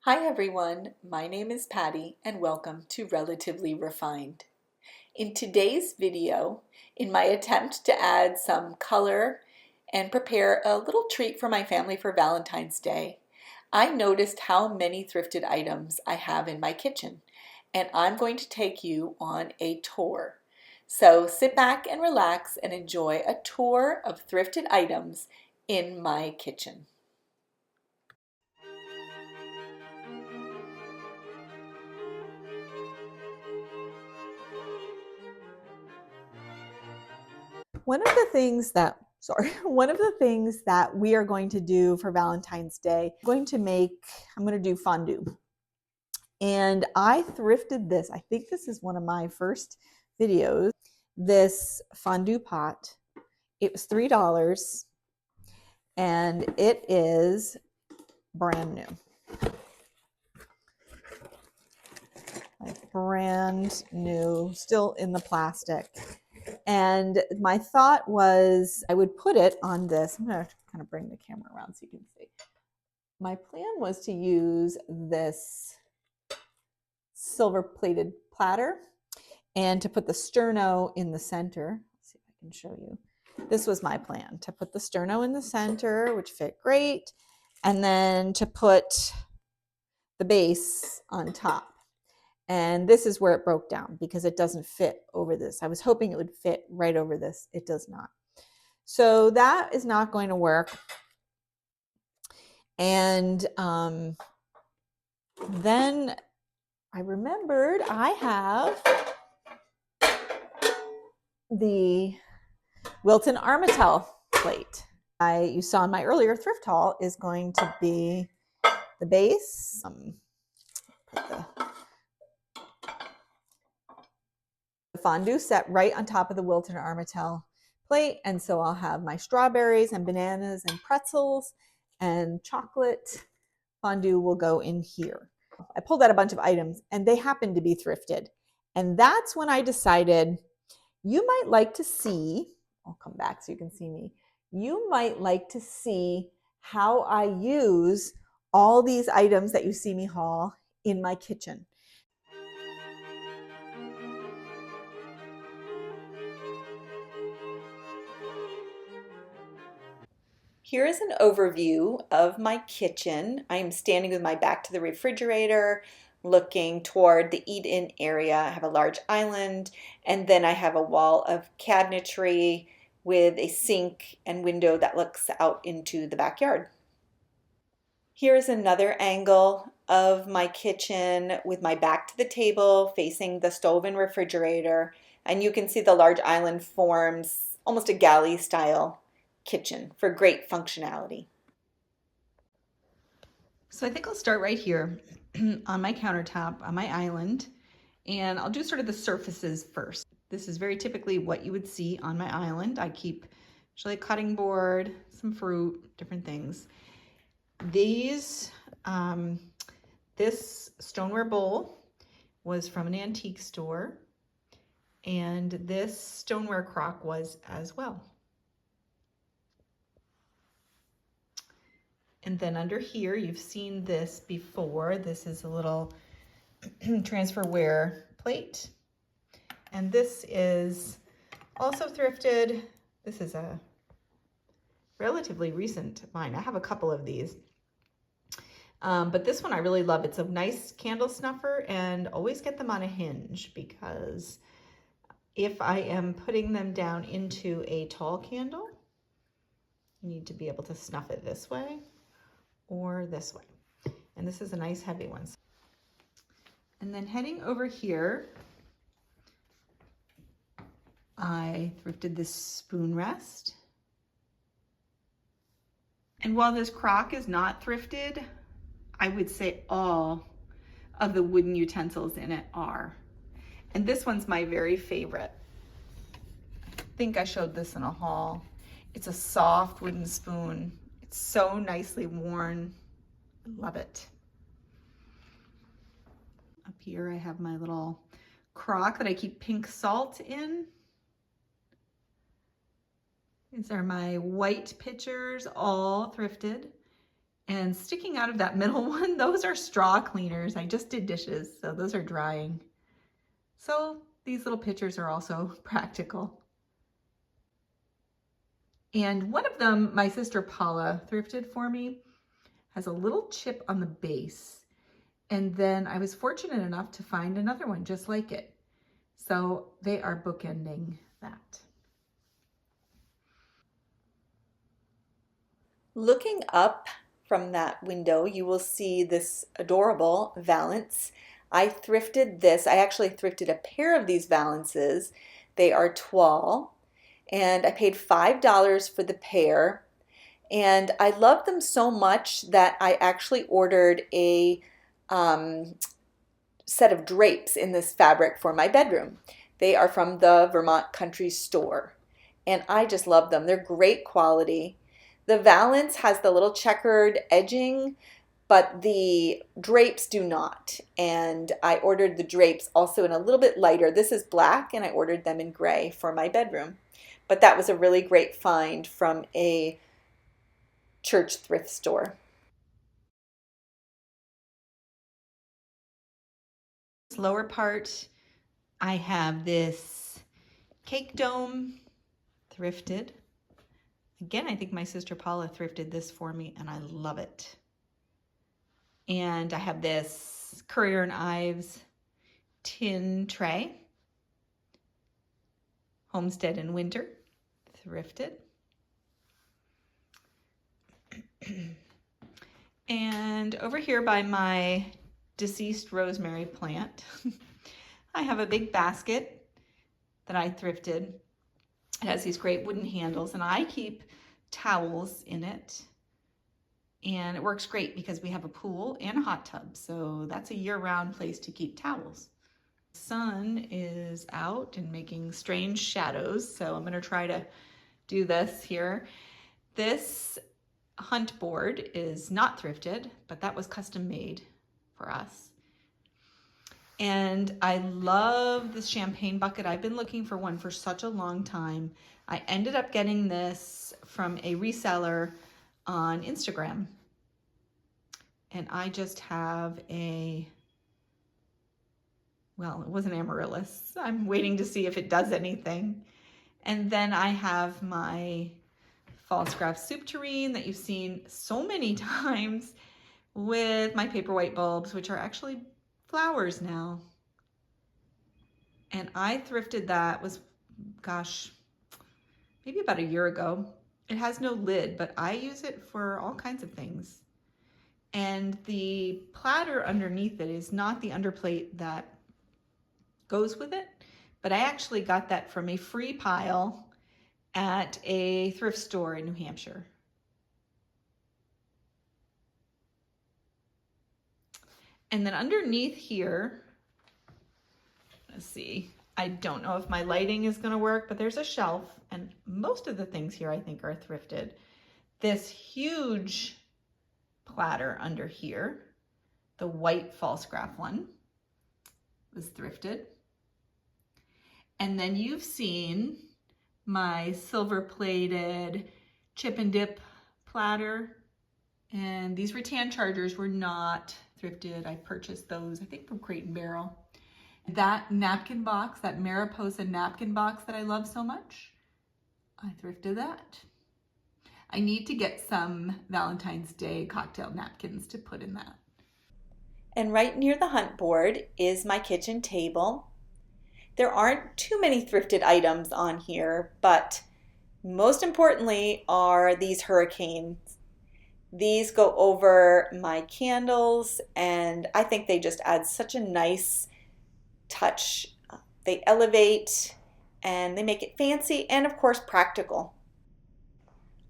Hi everyone, my name is Patty and welcome to Relatively Refined. In today's video, in my attempt to add some color and prepare a little treat for my family for Valentine's Day, I noticed how many thrifted items I have in my kitchen, and I'm going to take you on a tour. So sit back and relax and enjoy a tour of thrifted items in my kitchen. One of the things that we are going to do for Valentine's Day, I'm going to do fondue. And I thrifted this. I think this is one of my first videos. This fondue pot. It was $3 and it is brand new. Like brand new, still in the plastic. And my thought was I would put it on this. I'm going to kind of bring the camera around so you can see. My plan was to use this silver plated platter and to put the sterno in the center. Let's see if I can show you. This was my plan, to put the sterno in the center, which fit great, and then to put the base on top. And this is where it broke down because it doesn't fit over this. I was hoping it would fit right over this. It does not. So that is not going to work. And then I remembered I have the Wilton Armatel plate. You saw in my earlier thrift haul is going to be the base. Put the fondue set right on top of the Wilton Armatel plate, and so I'll have my strawberries and bananas and pretzels and chocolate fondue will go in here. I pulled out a bunch of items and they happen to be thrifted, and that's when I decided you might like to see, I'll come back so you can see me, you might like to see how I use all these items that you see me haul in my kitchen. Here is an overview of my kitchen. I am standing with my back to the refrigerator, looking toward the eat-in area. I have a large island, and then I have a wall of cabinetry with a sink and window that looks out into the backyard. Here is another angle of my kitchen with my back to the table facing the stove and refrigerator, and you can see the large island forms almost a galley style kitchen for great functionality. So I think I'll start right here on my countertop on my island, and I'll do sort of the surfaces first. This is very typically what you would see on my island. I keep usually a cutting board, some fruit, different things. These, this stoneware bowl was from an antique store, and this stoneware crock was as well. And then under here, you've seen this before. This is a little transferware plate. And this is also thrifted. This is a relatively recent line. I have a couple of these. But this one I really love. It's a nice candle snuffer, and always get them on a hinge because if I am putting them down into a tall candle, you need to be able to snuff it this way or this way. And this is a nice heavy one. And then heading over here, I thrifted this spoon rest. And while this crock is not thrifted, I would say all of the wooden utensils in it are. And this one's my very favorite. I think I showed this in a haul. It's a soft wooden spoon. It's so nicely worn. I love it. Up here I have my little crock that I keep pink salt in. These are my white pitchers, all thrifted. And sticking out of that middle one, those are straw cleaners. I just did dishes, so those are drying. So these little pitchers are also practical. And one of them, my sister Paula thrifted for me, has a little chip on the base. And then I was fortunate enough to find another one just like it. So they are bookending that. Looking up from that window, you will see this adorable valance. I thrifted this. I actually thrifted a pair of these valances. They are Toile, and I paid $5 for the pair. And I love them so much that I actually ordered a set of drapes in this fabric for my bedroom. They are from the Vermont Country Store, and I just love them. They're great quality. The valance has the little checkered edging, but the drapes do not. And I ordered the drapes also in a little bit lighter. This is black, and I ordered them in gray for my bedroom. But that was a really great find from a church thrift store. This lower part, I have this cake dome thrifted. Again, I think my sister Paula thrifted this for me, and I love it. And I have this Currier and Ives tin tray, Homestead in Winter, thrifted. And over here by my deceased rosemary plant, I have a big basket that I thrifted. It has these great wooden handles, and I keep towels in it. And it works great because we have a pool and a hot tub, so that's a year-round place to keep towels. The sun is out and making strange shadows, so I'm going to try to do this here. This hunt board is not thrifted, but that was custom made for us. And I love this champagne bucket. I've been looking for one for such a long time. I ended up getting this from a reseller on Instagram. And I just have it was an amaryllis. I'm waiting to see if it does anything. And then I have my false craft soup tureen that you've seen so many times with my paper white bulbs, which are actually flowers now. And I thrifted that gosh, maybe about a year ago. It has no lid, but I use it for all kinds of things. And the platter underneath it is not the underplate that goes with it, but I actually got that from a free pile at a thrift store in New Hampshire. And then underneath here, let's see, I don't know if my lighting is going to work, but there's a shelf, and most of the things here I think are thrifted. This huge platter under here, the white false craft one, was thrifted. And then you've seen my silver plated chip and dip platter, and these rattan chargers were not thrifted. I purchased those, I think, from Crate and Barrel. That napkin box, that Mariposa napkin box that I love so much, I thrifted that. I need to get some Valentine's Day cocktail napkins to put in that. And right near the hunt board is my kitchen table. There aren't too many thrifted items on here, but most importantly are these hurricanes. These go over my candles, and I think they just add such a nice touch. They elevate and they make it fancy and of course practical.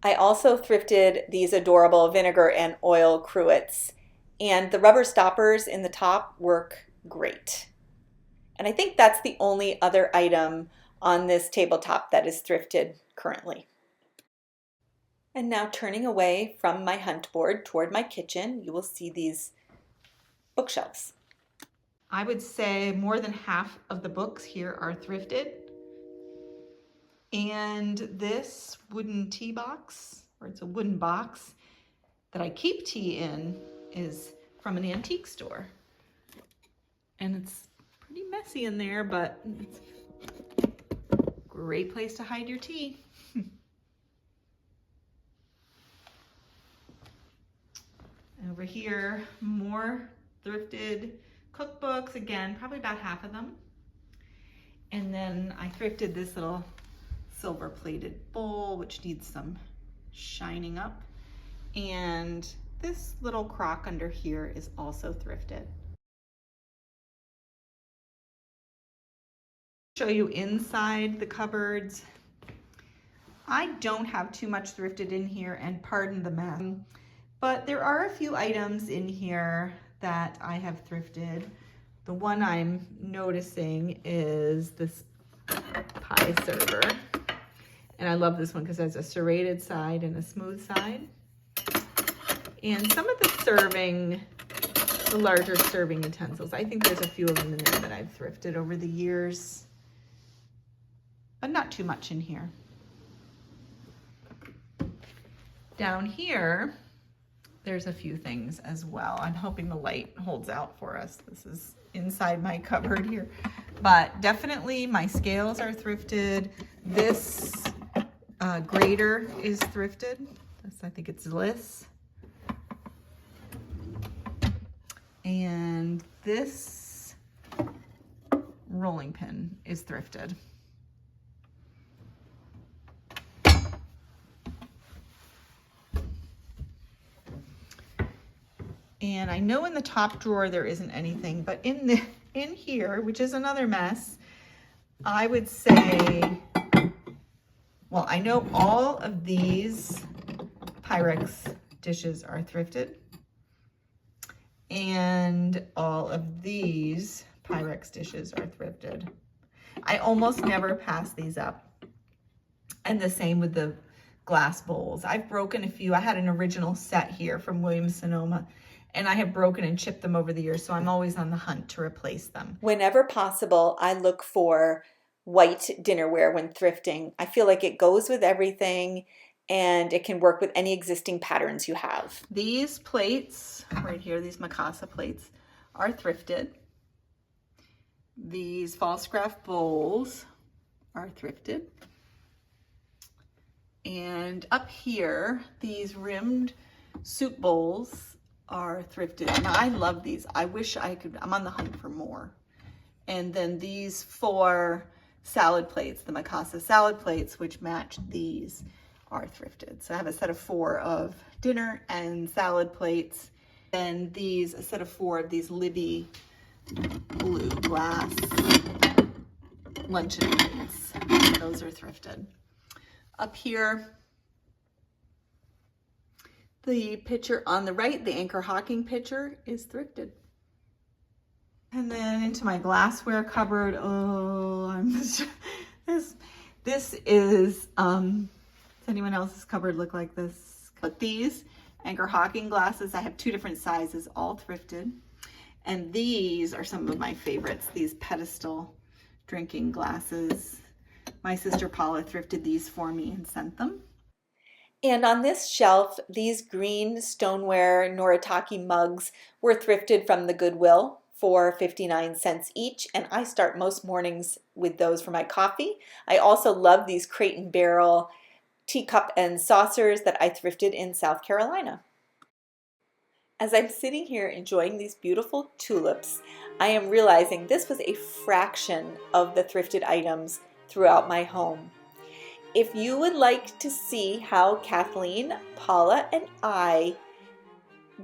I also thrifted these adorable vinegar and oil cruets, and the rubber stoppers in the top work great. And I think that's the only other item on this tabletop that is thrifted currently. And now turning away from my hunt board toward my kitchen, you will see these bookshelves. I would say more than half of the books here are thrifted. And this wooden tea box, or it's a wooden box that I keep tea in is from an antique store. And it's pretty messy in there, but it's a great place to hide your tea. Over here, more thrifted cookbooks, again, probably about half of them. And then I thrifted this little silver plated bowl, which needs some shining up. And this little crock under here is also thrifted. Show you inside the cupboards. I don't have too much thrifted in here, and pardon the mess, but there are a few items in here that I have thrifted. The one I'm noticing is this pie server. And I love this one because it has a serrated side and a smooth side. And some of the larger serving utensils, I think there's a few of them in there that I've thrifted over the years, but not too much in here. Down here, there's a few things as well. I'm hoping the light holds out for us. This is inside my cupboard here, but definitely my scales are thrifted. This grater is thrifted. I think it's Liss. And this rolling pin is thrifted. And I know in the top drawer there isn't anything, but in here, which is another mess, I would say, well, I know all of these Pyrex dishes are thrifted, and all of these Pyrex dishes are thrifted. I almost never pass these up. And the same with the glass bowls. I've broken a few. I had an original set here from Williams-Sonoma, and I have broken and chipped them over the years, so I'm always on the hunt to replace them. Whenever possible, I look for white dinnerware when thrifting. I feel like it goes with everything, and it can work with any existing patterns you have. These plates right here, these Mikasa plates, are thrifted. These false craft bowls are thrifted. And up here, these rimmed soup bowls are thrifted. And I love these. I wish I could, I'm on the hunt for more. And then these 4 salad plates, the Mikasa salad plates, which match these, are thrifted. So I have a set of 4 of dinner and salad plates. And these, a set of 4 of these Libby blue glass luncheon plates. Those are thrifted. Up here, the pitcher on the right, the Anchor Hawking pitcher, is thrifted. And then into my glassware cupboard, oh, this is, does anyone else's cupboard look like this? But these Anchor Hawking glasses, I have 2 different sizes, all thrifted. And these are some of my favorites, these pedestal drinking glasses. My sister Paula thrifted these for me and sent them. And on this shelf, these green stoneware Noritake mugs were thrifted from the Goodwill for 59 cents each, and I start most mornings with those for my coffee. I also love these Crate & Barrel teacup and saucers that I thrifted in South Carolina. As I'm sitting here enjoying these beautiful tulips, I am realizing this was a fraction of the thrifted items throughout my home. If you would like to see how Kathleen, Paula, and I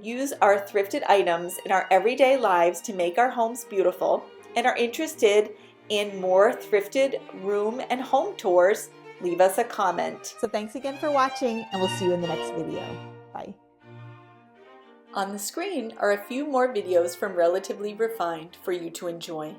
use our thrifted items in our everyday lives to make our homes beautiful, and are interested in more thrifted room and home tours, leave us a comment. So thanks again for watching, and we'll see you in the next video. Bye. On the screen are a few more videos from Relatively Refined for you to enjoy.